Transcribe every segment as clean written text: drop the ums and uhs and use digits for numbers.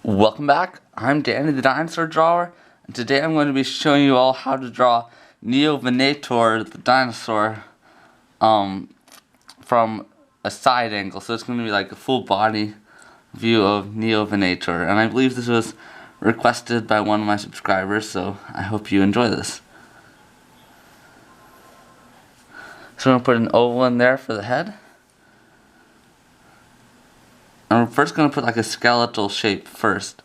Welcome back. I'm Danny the Dinosaur Drawer, and today I'm going to be showing you all how to draw Neovenator the dinosaur from a side angle. So it's going to be like a full body view of Neovenator, and I believe this was requested by one of my subscribers, so I hope you enjoy this. So I'm going to put an oval in there for the head. And we're first going to put like a skeletal shape first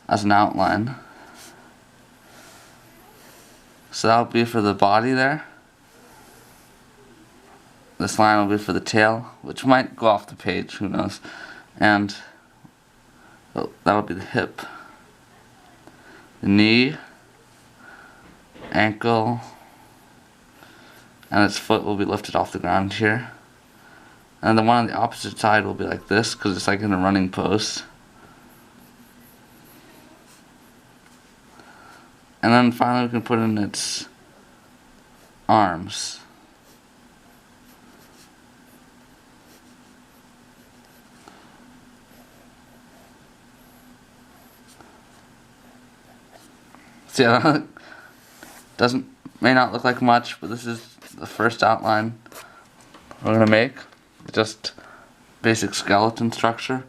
as an outline. So that'll be for the body there. This line will be for the tail, which might go off the page, who knows. And that'll be the hip, the knee, ankle, and its foot will be lifted off the ground here. And the one on the opposite side will be like this, because it's like in a running pose. And then finally we can put in its arms. See, may not look like much, but this is the first outline we're gonna make. Just basic skeleton structure,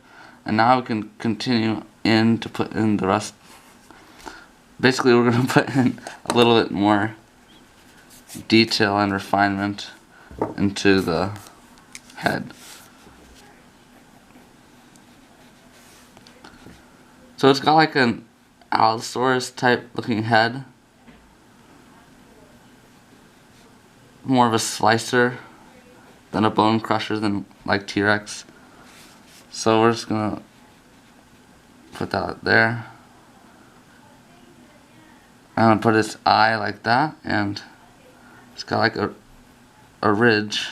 and now we can continue in to put in the rest. Basically, we're gonna put in a little bit more detail and refinement into the head. So it's got like an Allosaurus type looking head, more of a slicer than a bone crusher than like T-Rex. So we're just gonna put that there. I'm gonna put its eye like that, and it's got like a ridge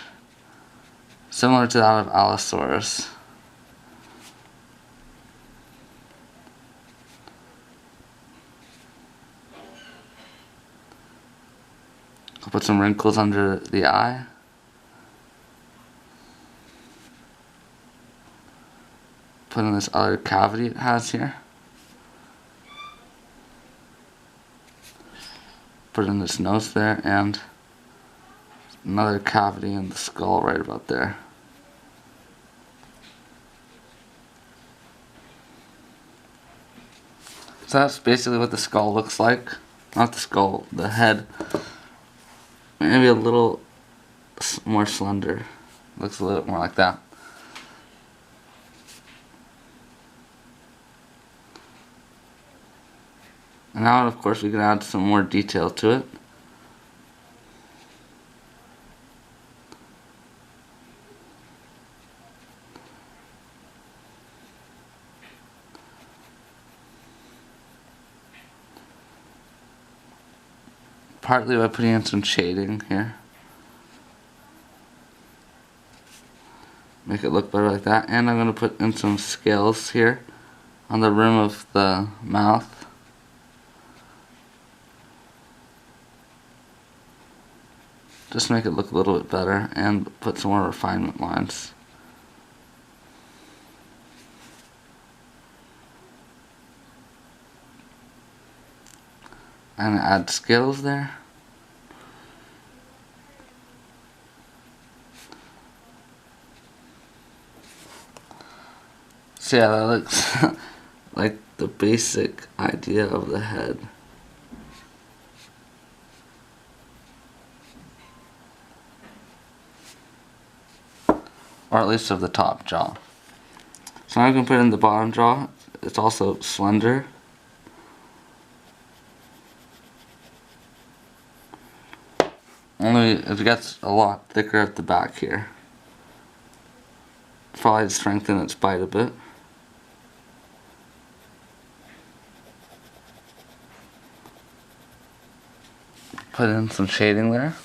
similar to that of Allosaurus. I'll put some wrinkles under the eye. Put in this other cavity it has here. Put in this nose there, and another cavity in the skull right about there. So that's basically what the skull looks like. Not the skull, the head. Maybe a little more slender. Looks a little more like that. And now, of course, we can add some more detail to it. Partly by putting in some shading here. Make it look better like that. And I'm going to put in some scales here on the rim of the mouth. Just make it look a little bit better, and put some more refinement lines. And add scales there. So yeah, that looks like the basic idea of the head. Or at least of the top jaw. So now I can put in the bottom jaw. It's also slender. Only it gets a lot thicker at the back here. Probably to strengthen its bite a bit. Put in some shading there.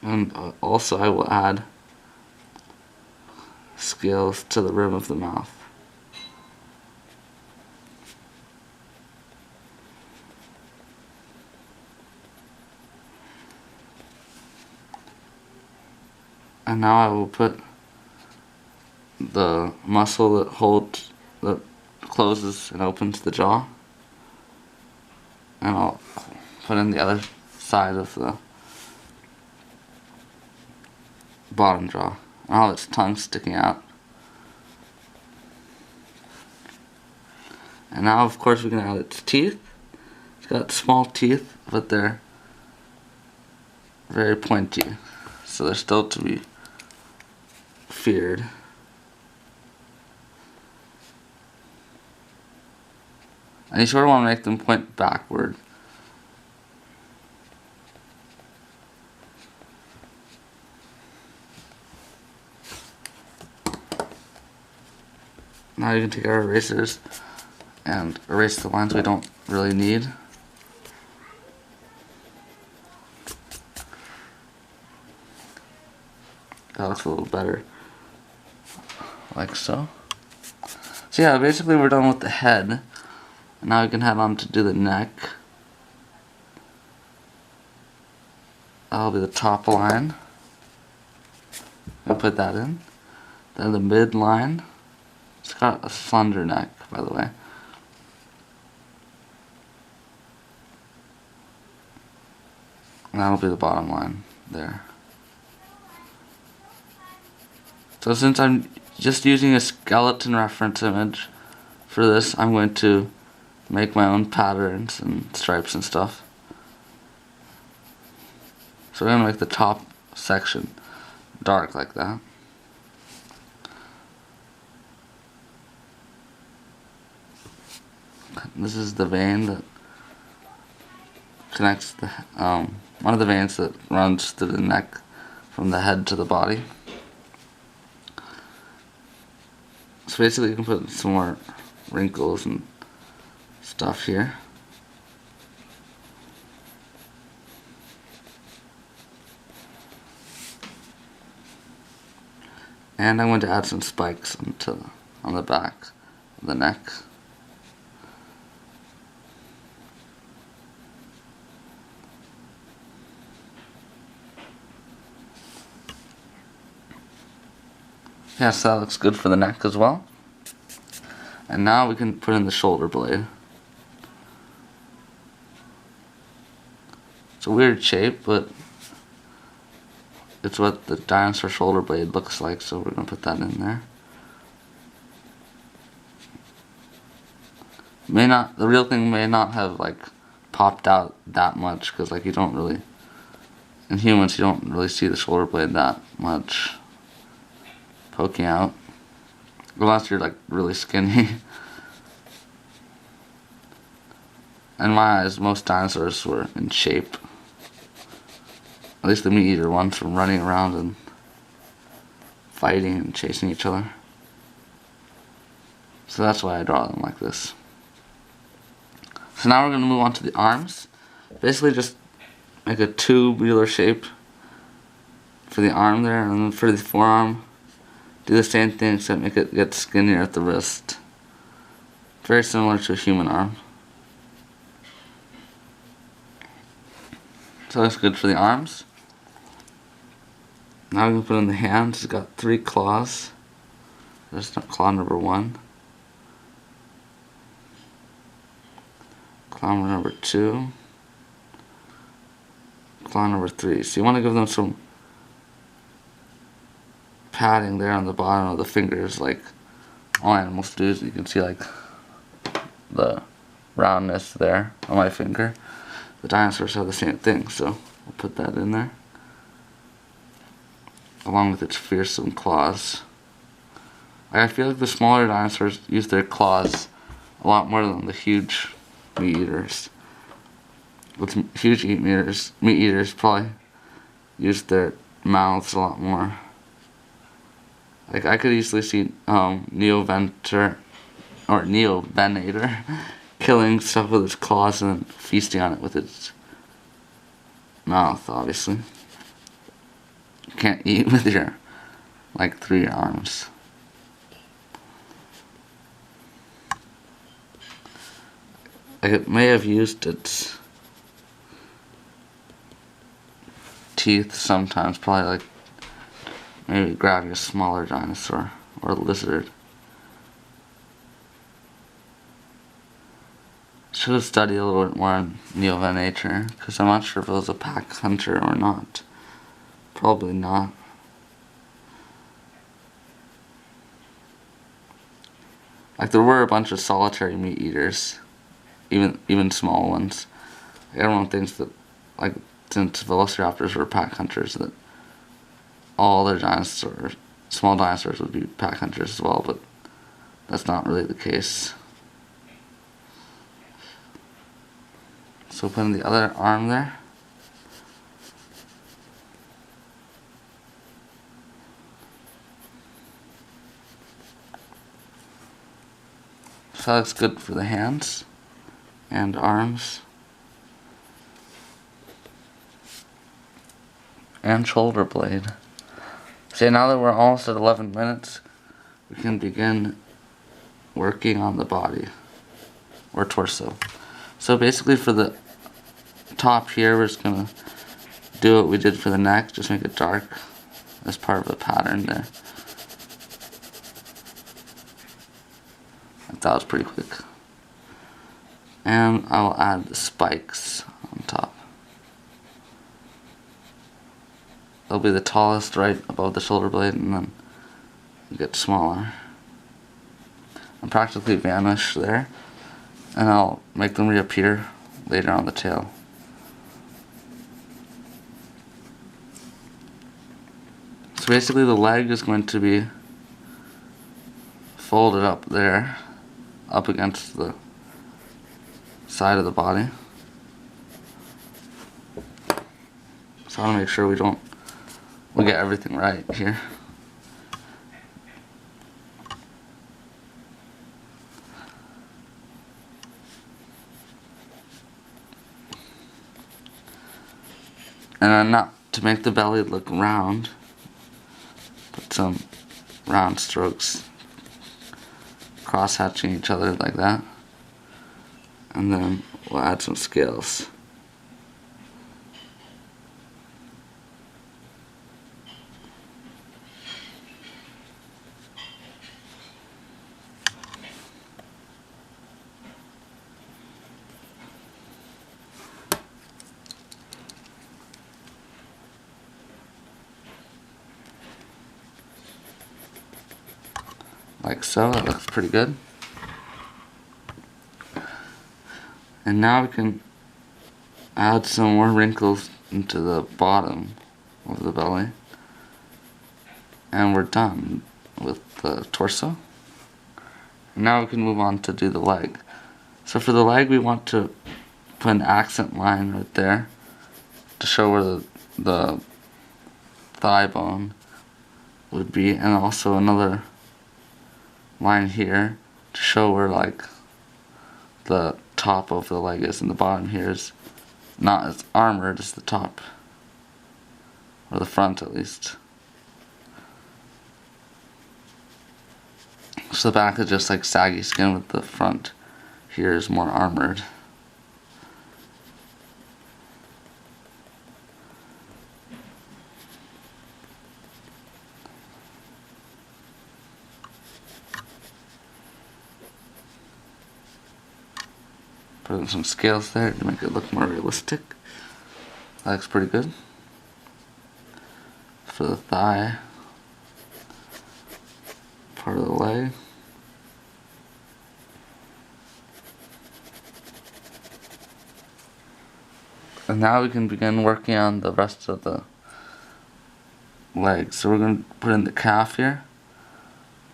And also I will add scales to the rim of the mouth. And now I will put the muscle that closes and opens the jaw. And I'll put in the other side of the bottom jaw. And all its tongue sticking out. And now, of course, we can add its teeth. It's got small teeth, but they're very pointy, so they're still to be feared. And you sort of want to make them point backward. Now you can take our erasers and erase the lines we don't really need. That looks a little better, like so. So yeah, basically we're done with the head. And now we can head on to do the neck. That'll be the top line. We'll put that in. Then the mid line. It's got a slender neck, by the way. And that'll be the bottom line there. So since I'm just using a skeleton reference image for this, I'm going to make my own patterns and stripes and stuff. So we're going to make the top section dark like that. This is the vein that connects the one of the veins that runs through the neck from the head to the body. So basically you can put some more wrinkles and stuff here. And I'm going to add some spikes on the back of the neck. Yeah, so that looks good for the neck as well. And now we can put in the shoulder blade. It's a weird shape, but it's what the dinosaur shoulder blade looks like, so we're going to put that in there. The real thing may not have like popped out that much, because like you don't really, in humans you don't really see the shoulder blade that much poking out, unless you're like really skinny. In my eyes, most dinosaurs were in shape. At least the meat eater ones, from running around and fighting and chasing each other. So that's why I draw them like this. So now we're going to move on to the arms. Basically just make a tubular shape for the arm there, and then for the forearm do the same thing except make it get skinnier at the wrist. Very similar to a human arm. So that's good for the arms. Now we can put in the hands. It's got 3 claws. There's claw number 1. Claw number 2. Claw number 3. So you want to give them some padding there on the bottom of the fingers, like all animals do. So you can see like the roundness there on my finger. The dinosaurs have the same thing, so we'll put that in there, along with its fearsome claws. I feel like the smaller dinosaurs use their claws a lot more than the huge meat eaters. With huge meat eaters probably use their mouths a lot more. Like I could easily see Neovenator killing stuff with its claws and then feasting on it with its mouth, obviously. You can't eat with your, like, 3 arms. Like, it may have used its teeth sometimes, probably like maybe grabbing a smaller dinosaur or lizard. Should have studied a little bit more on Neovenator, because I'm not sure if it was a pack hunter or not. Probably not. Like, there were a bunch of solitary meat eaters, even small ones. Everyone thinks that, like, since velociraptors were pack hunters, that all their dinosaurs, small dinosaurs, would be pack hunters as well, but that's not really the case. So put in the other arm there. So that looks good for the hands and arms and shoulder blade. So now that we're almost at 11 minutes, we can begin working on the body or torso. So basically for the top here, we're just gonna do what we did for the neck, just make it dark as part of the pattern there. That was pretty quick. And I'll add the spikes on top. They'll be the tallest right above the shoulder blade, and then get smaller and practically vanish there, and I'll make them reappear later on the tail. So basically the leg is going to be folded up there, up against the side of the body. So I want to make sure we get everything right here. And then not to make the belly look round, put some round strokes cross-hatching each other like that, and then we'll add some scales. Like so. That looks pretty good. And now we can add some more wrinkles into the bottom of the belly, and we're done with the torso. And now we can move on to do the leg. So for the leg, we want to put an accent line right there to show where the thigh bone would be, and also another line here to show where, like, the top of the leg is, and the bottom here is not as armored as the top, or the front at least. So the back is just like saggy skin, with the front here is more armored. Put in some scales there to make it look more realistic. That looks pretty good. For the thigh, part of the leg. And now we can begin working on the rest of the leg. So we're going to put in the calf here.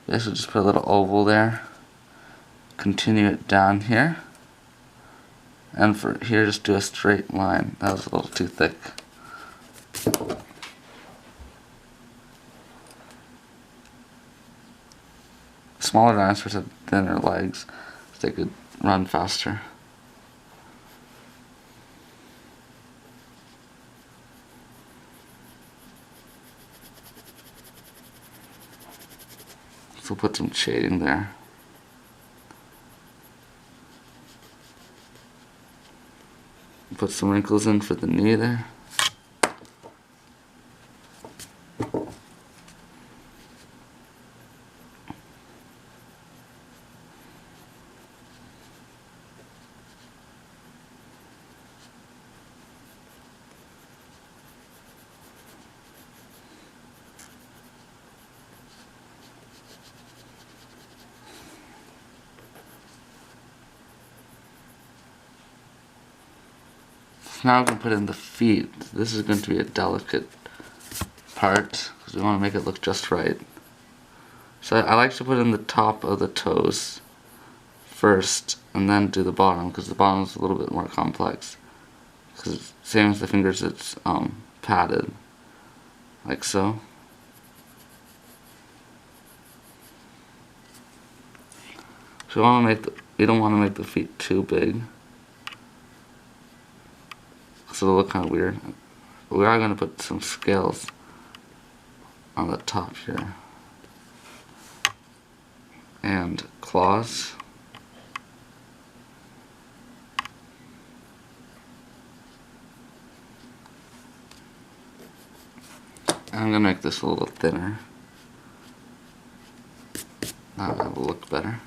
Basically just put a little oval there. Continue it down here. And for here, just do a straight line. That was a little too thick. Smaller dinosaurs have thinner legs, so they could run faster. So we'll put some shading there. Put some wrinkles in for the knee there. So now we can put in the feet. This is going to be a delicate part because we want to make it look just right. So I like to put in the top of the toes first and then do the bottom, because the bottom is a little bit more complex. Because same as the fingers, it's padded, like so. So we don't want to make the feet too big, so it'll look kind of weird. But we are going to put some scales on the top here, and claws. And I'm going to make this a little thinner. That will look better.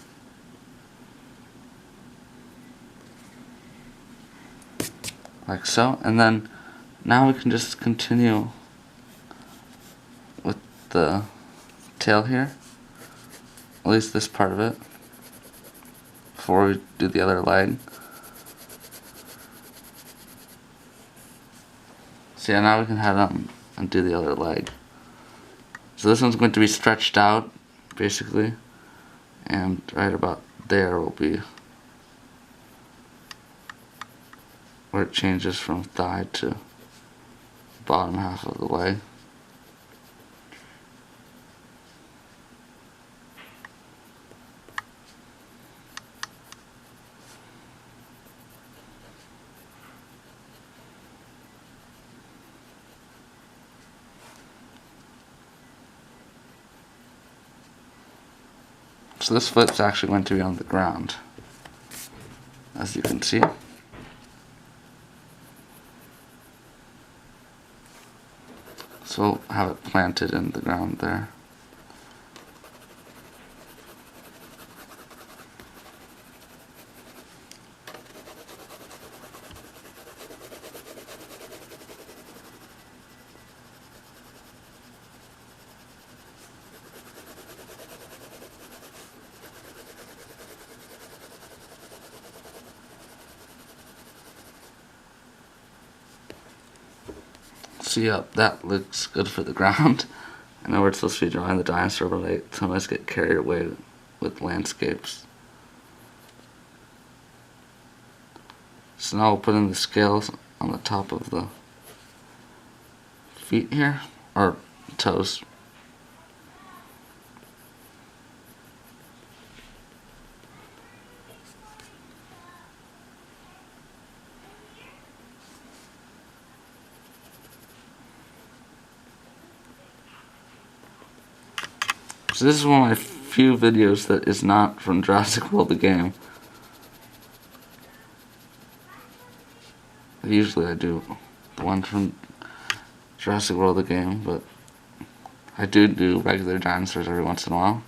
Like so. And then now we can just continue with the tail here. At least this part of it. Before we do the other leg. So yeah, now we can head on and do the other leg. So this one's going to be stretched out, basically, and right about there will be where it changes from thigh to bottom half of the leg. So this foot's actually going to be on the ground, as you can see. So we'll have it planted in the ground there. So yeah, that looks good for the ground. I know we're supposed to be drawing the dinosaur, but I sometimes get carried away with landscapes. So now we'll put in the scales on the top of the feet here, or toes. So this is one of my few videos that is not from Jurassic World the game. Usually I do the one from Jurassic World the game, but I do regular dinosaurs every once in a while.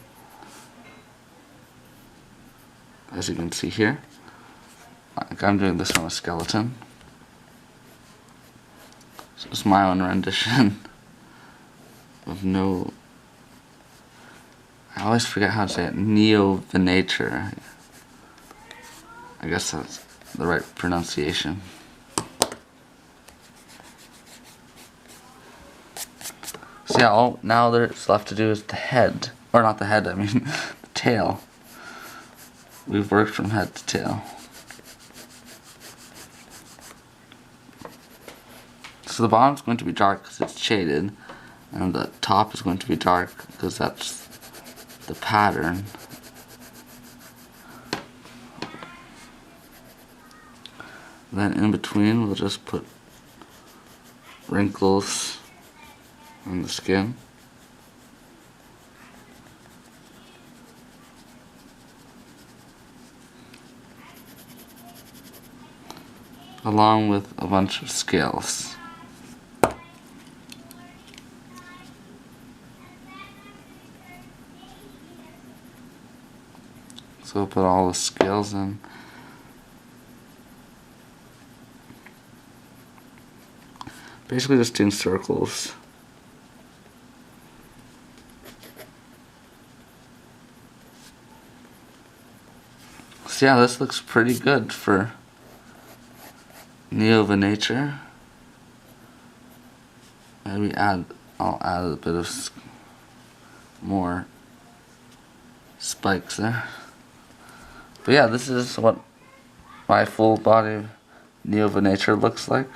As you can see here. Like I'm doing this on a skeleton. So it's my own rendition of no... I always forget how to say it. Neovenator. I guess that's the right pronunciation. So yeah, all now that's left to do is the head. Or not the head, I mean the tail. We've worked from head to tail. So the bottom's going to be dark because it's shaded, and the top is going to be dark because that's the pattern. Then in between we'll just put wrinkles on the skin. Along with a bunch of scales. So we'll put all the scales in. Basically just doing circles. So yeah, this looks pretty good for Neovenator. Maybe I'll add a bit of more spikes there. But yeah, this is what my full body Neovenator looks like.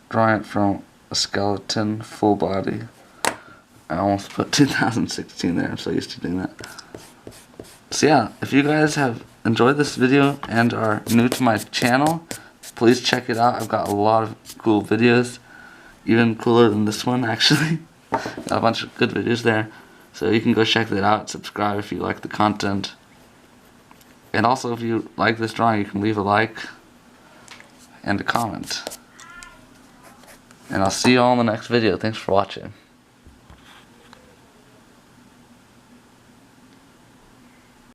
Drawing it from a skeleton, full body. I almost put 2016 there, I'm so used to doing that. So yeah, if you guys have enjoyed this video and are new to my channel, please check it out. I've got a lot of cool videos, even cooler than this one actually. Got a bunch of good videos there, so you can go check that out. Subscribe if you like the content. And also, if you like this drawing, you can leave a like and a comment. And I'll see you all in the next video. Thanks for watching.